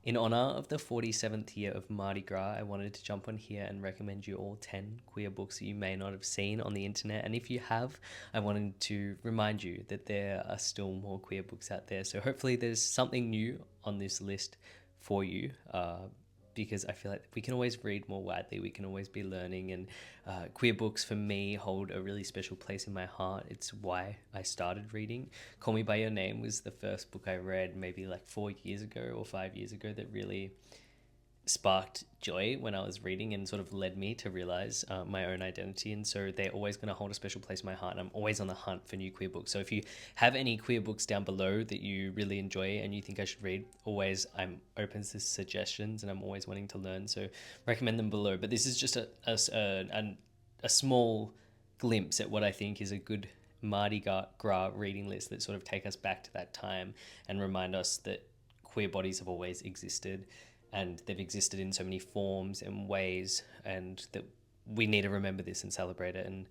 In honor of the 47th year of Mardi Gras, I wanted to jump on here and recommend you all 10 queer books that you may not have seen on the internet. And if you have, I wanted to remind you that there are still more queer books out there. So hopefully there's something new on this list for you. Because I feel like we can always read more widely, we can always be learning, and queer books for me hold a really special place in my heart. It's why I started reading. Call Me By Your Name was the first book I read maybe like 4 years ago or 5 years ago that really sparked joy when I was reading and sort of led me to realize my own identity. And so they're always going to hold a special place in my heart. And I'm always on the hunt for new queer books. So if you have any queer books down below that you really enjoy and you think I should read, always I'm open to suggestions and I'm always wanting to learn. So recommend them below. But this is just a small glimpse at what I think is a good Mardi Gras reading list that sort of take us back to that time and remind us that queer bodies have always existed, and they've existed in so many forms and ways, and that we need to remember this and celebrate it. And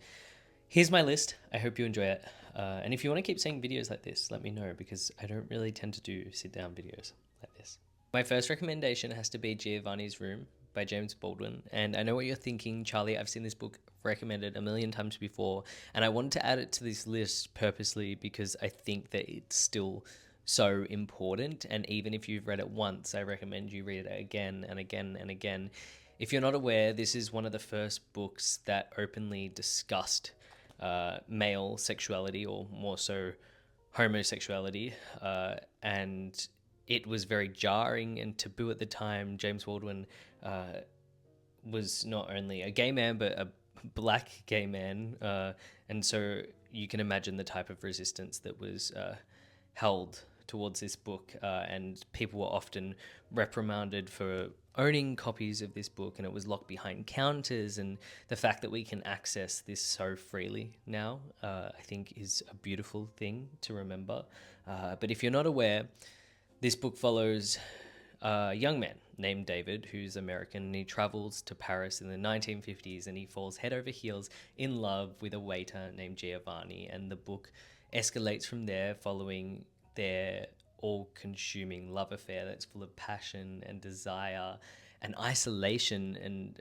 here's my list. I hope you enjoy it. And if you want to keep seeing videos like this, let me know, because I don't really tend to do sit-down videos like this. My first recommendation has to be Giovanni's Room by James Baldwin. And I know what you're thinking, Charlie. I've seen this book recommended a million times before, and I wanted to add it to this list purposely because I think that it's still so important. And even if you've read it once, I recommend you read it again and again and again. If you're not aware, this is one of the first books that openly discussed male sexuality, or more so homosexuality, and it was very jarring and taboo at the time. James Baldwin was not only a gay man but a black gay man, and so you can imagine the type of resistance that was held towards this book, and people were often reprimanded for owning copies of this book, and it was locked behind counters. And the fact that we can access this so freely now, I think is a beautiful thing to remember. But if you're not aware, this book follows a young man named David who's American, and he travels to Paris in the 1950s, and he falls head over heels in love with a waiter named Giovanni, and the book escalates from there following their all-consuming love affair that's full of passion and desire and isolation. And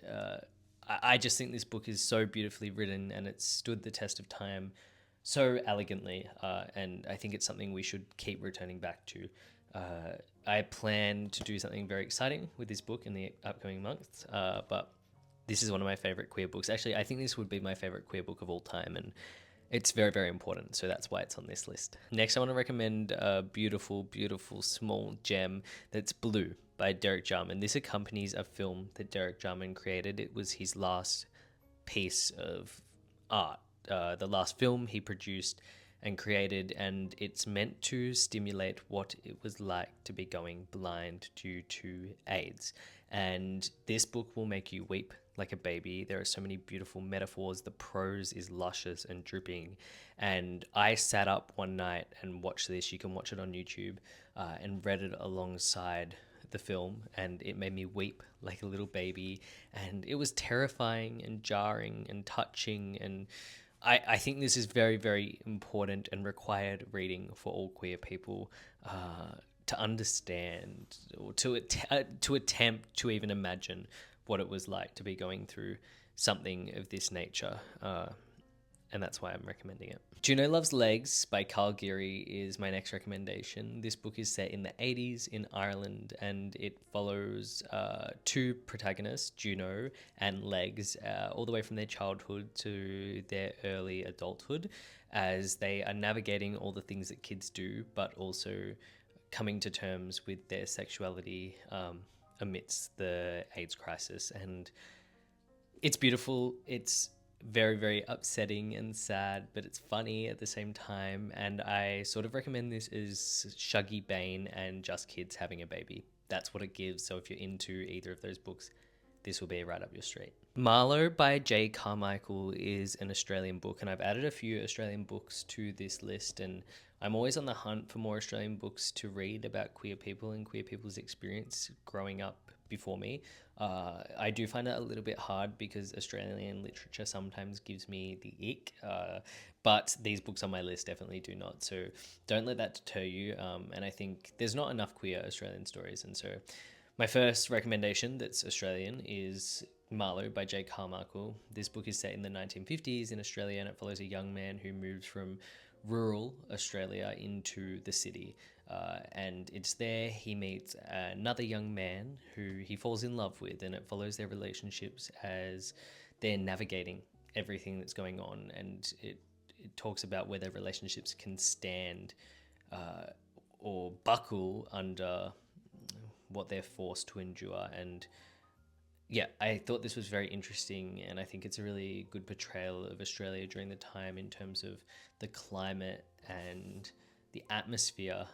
I just think this book is so beautifully written, and it's stood the test of time so elegantly, and I think it's something we should keep returning back to. I plan to do something very exciting with this book in the upcoming months, but this is one of my favorite queer books. Actually, I think this would be my favorite queer book of all time, and it's very, very important, so that's why it's on this list. Next, I want to recommend a beautiful, beautiful small gem that's Blue by Derek Jarman. This accompanies a film that Derek Jarman created. It was his last piece of art, the last film he produced and created, and it's meant to stimulate what it was like to be going blind due to AIDS. And this book will make you weep like a baby. There are so many beautiful metaphors. The prose is luscious and dripping. And I sat up one night and watched this. You can watch it on YouTube, and read it alongside the film, and it made me weep like a little baby. And it was terrifying and jarring and touching, and I think this is very, very important and required reading for all queer people, to understand, or to attempt to even imagine what it was like to be going through something of this nature. And that's why I'm recommending it. Juno Loves Legs by Geary is my next recommendation. This book is set in the 80s in Ireland, and it follows two protagonists, Juno and Legs, all the way from their childhood to their early adulthood, as they are navigating all the things that kids do, but also coming to terms with their sexuality amidst the AIDS crisis. And it's beautiful. It's very, very upsetting and sad, but it's funny at the same time. And I sort of recommend this as Shuggy Bane and Just Kids Having a Baby. That's what it gives. So if you're into either of those books, this will be right up your street. Marlo by J. Carmichael is an Australian book, and I've added a few Australian books to this list, and I'm always on the hunt for more Australian books to read about queer people and queer people's experience growing up before me. I do find it a little bit hard because Australian literature sometimes gives me the ick, but these books on my list definitely do not. So don't let that deter you. And I think there's not enough queer Australian stories, and so My first recommendation that's Australian is Marlo by J. Carmichael. This book is set in the 1950s in Australia, and it follows a young man who moves from rural Australia into the city. And it's there he meets another young man who he falls in love with, and it follows their relationships as they're navigating everything that's going on. And it talks about whether relationships can stand or buckle under what they're forced to endure. And yeah, I thought this was very interesting, and I think it's a really good portrayal of Australia during the time in terms of the climate and the atmosphere.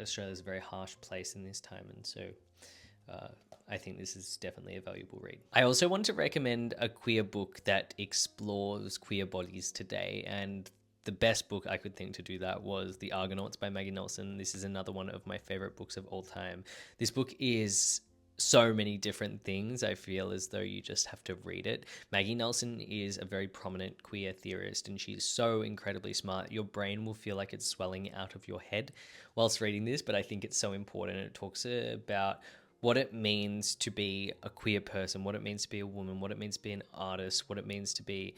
Australia is a very harsh place in this time, and so I think this is definitely a valuable read. I also want to recommend a queer book that explores queer bodies today, and the best book I could think to do that was The Argonauts by Maggie. This is another one of my favorite books of all time. This book is so many different things. I feel as though you just have to read it. Maggie Nelson is a very prominent queer theorist, and she's so incredibly smart. Your brain will feel like it's swelling out of your head whilst reading this, but I think it's so important. It talks about what it means to be a queer person, what it means to be a woman, what it means to be an artist, what it means to be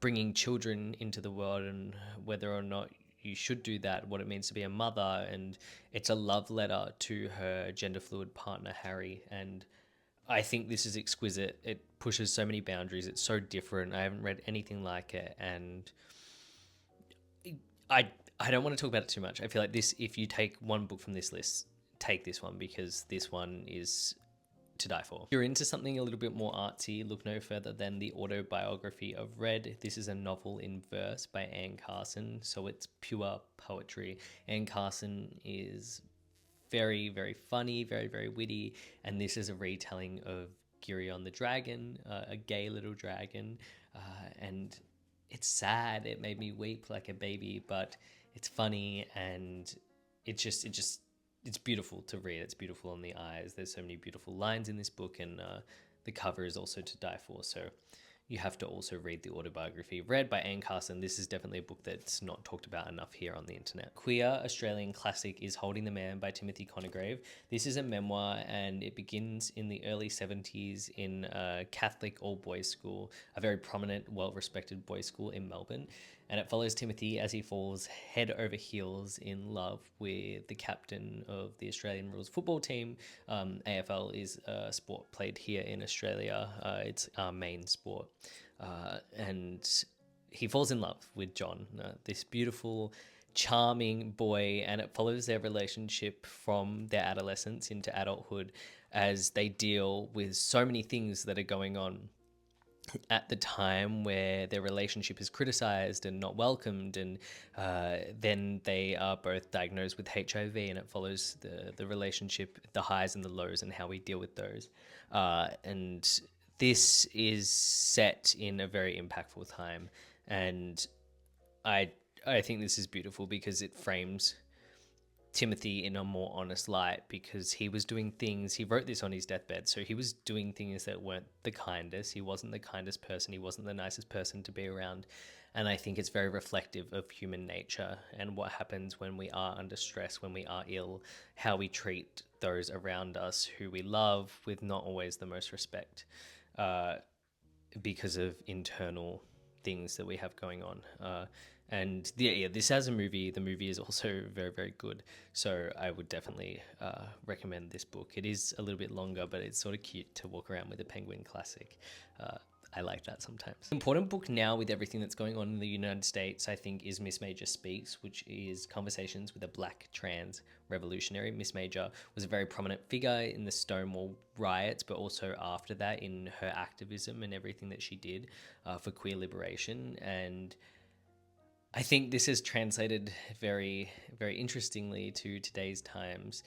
bringing children into the world, and whether or not you should do that, what it means to be a mother. And it's a love letter to her gender fluid partner, Harry. And I think this is exquisite. It pushes so many boundaries. It's so different. I haven't read anything like it. And I don't want to talk about it too much. I feel like this, if you take one book from this list, take this one, because this one is to die for. If you're into something a little bit more artsy, look no further than The Autobiography of Red. This is a novel in verse by Carson, so it's pure poetry. Carson is very, very funny, very, very witty, and this is a retelling of Geary on the Dragon, a gay little dragon, and it's sad. It made me weep like a baby, but it's funny, and it's beautiful to read. It's beautiful on the eyes. There's so many beautiful lines in this book, and the cover is also to die for. So you have to also read The Autobiography read by Carson. This is definitely a book that's not talked about enough here on the internet. Queer Australian classic is Holding the Man by Timothy Conigrave. This is a memoir, and it begins in the early 70s in a Catholic all-boys school, a very prominent, well-respected boys' school in Melbourne. And it follows Timothy as he falls head over heels in love with the captain of the Australian rules football team. AFL is a sport played here in Australia. It's our main sport. And he falls in love with John, this beautiful, charming boy, and it follows their relationship from their adolescence into adulthood as they deal with so many things that are going on at the time, where their relationship is criticized and not welcomed, and then they are both diagnosed with HIV, and it follows the relationship, the highs and the lows, and how we deal with those. And this is set in a very impactful time, and I think this is beautiful because it frames Timothy in a more honest light, because he was doing things, he wrote this on his deathbed, so he was doing things that weren't the kindest. He wasn't the kindest person, he wasn't the nicest person to be around, and I think it's very reflective of human nature and what happens when we are under stress, when we are ill, how we treat those around us who we love with not always the most respect, because of internal things that we have going on. And yeah, this as a movie, the movie is also very, very good. So I would definitely recommend this book. It is a little bit longer, but it's sort of cute to walk around with a Penguin classic. I like that sometimes. Important book now with everything that's going on in the United States, I think, is Miss Major Speaks, which is Conversations with a Black Trans Revolutionary. Miss Major was a very prominent figure in the Stonewall riots, but also after that in her activism and everything that she did for queer liberation. And I think this is translated very, very interestingly to today's times,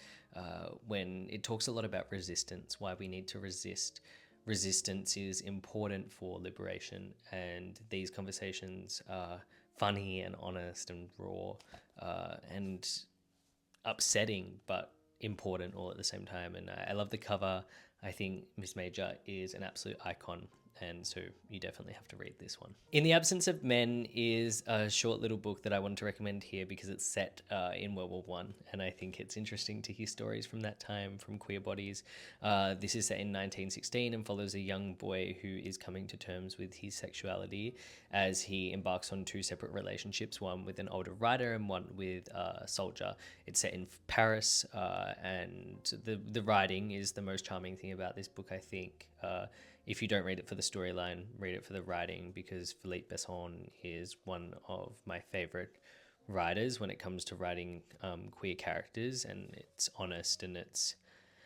when it talks a lot about resistance, why we need to resist. Resistance is important for liberation, and these conversations are funny and honest and raw, and upsetting, but important all at the same time. And I love the cover. I think Miss Major is an absolute icon, and so you definitely have to read this one. In the Absence of Men is a short little book that I wanted to recommend here because it's set in World War One, and I think it's interesting to hear stories from that time from queer bodies. This is set in 1916 and follows a young boy who is coming to terms with his sexuality as he embarks on two separate relationships, one with an older writer and one with a soldier. It's set in Paris, and the writing is the most charming thing about this book, I think. If you don't read it for the storyline, read it for the writing, because Philippe Besson is one of my favorite writers when it comes to writing queer characters, and it's honest, and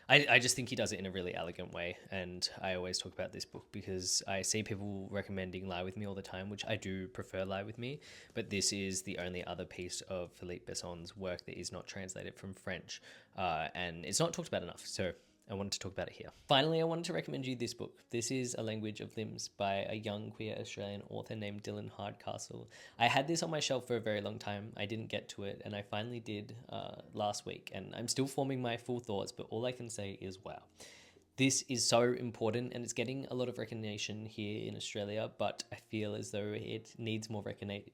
I just think he does it in a really elegant way. And I always talk about this book because I see people recommending Lie With Me all the time, which I do prefer Lie With Me, but this is the only other piece of Philippe Besson's work that is not translated from French, and it's not talked about enough, so I wanted to talk about it here. Finally, I wanted to recommend you this book. This is A Language of Limbs by a young queer Australian author named Dylin Hardcastle. I had this on my shelf for a very long time. I didn't get to it, and I finally did last week, and I'm still forming my full thoughts, but all I can say is wow. This is so important, and it's getting a lot of recognition here in Australia, but I feel as though it needs more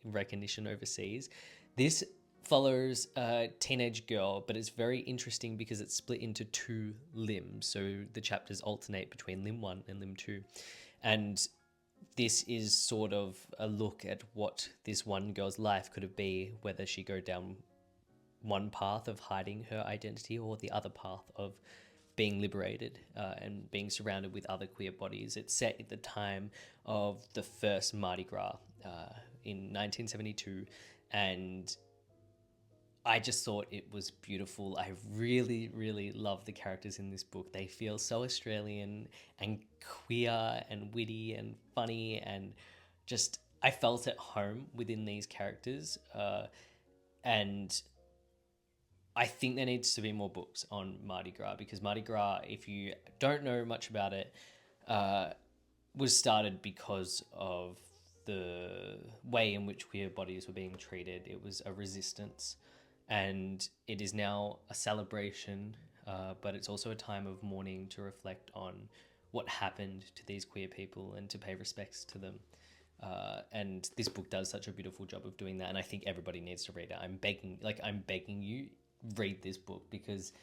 recognition overseas. This follows a teenage girl, but it's very interesting because it's split into two limbs. So the chapters alternate between limb 1 and limb 2. And this is sort of a look at what this one girl's life could have been, whether she go down one path of hiding her identity or the other path of being liberated and being surrounded with other queer bodies. It's set at the time of the first Mardi Gras in 1972, and I just thought it was beautiful. I really, really love the characters in this book. They feel so Australian and queer and witty and funny, and just I felt at home within these characters. And I think there needs to be more books on Mardi Gras, because Mardi Gras, if you don't know much about it, was started because of the way in which queer bodies were being treated. It was a resistance. And it is now a celebration, but it's also a time of mourning to reflect on what happened to these queer people and to pay respects to them. And this book does such a beautiful job of doing that, and I think everybody needs to read it. I'm begging you, read this book, because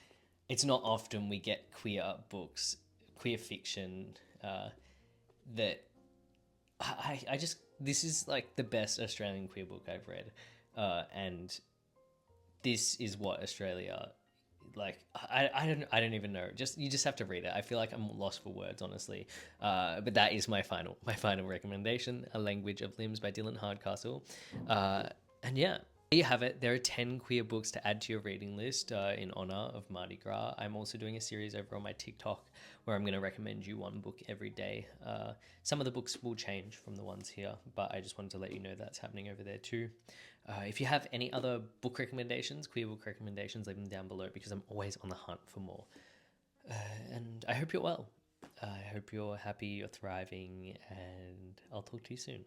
it's not often we get queer books, queer fiction, that I just, this is like the best Australian queer book I've read, and this is what Australia, like, I don't even know. You just have to read it. I feel like I'm lost for words, honestly. But that is my final recommendation, A Language of Limbs by Dylin Hardcastle. And yeah, there you have it. There are 10 queer books to add to your reading list in honor of Mardi Gras. I'm also doing a series over on my TikTok where I'm going to recommend you one book every day. Some of the books will change from the ones here, but I just wanted to let you know that's happening over there too. If you have any other book recommendations, queer book recommendations, leave them down below, because I'm always on the hunt for more. And I hope you're well. I hope you're happy, you're thriving, and I'll talk to you soon.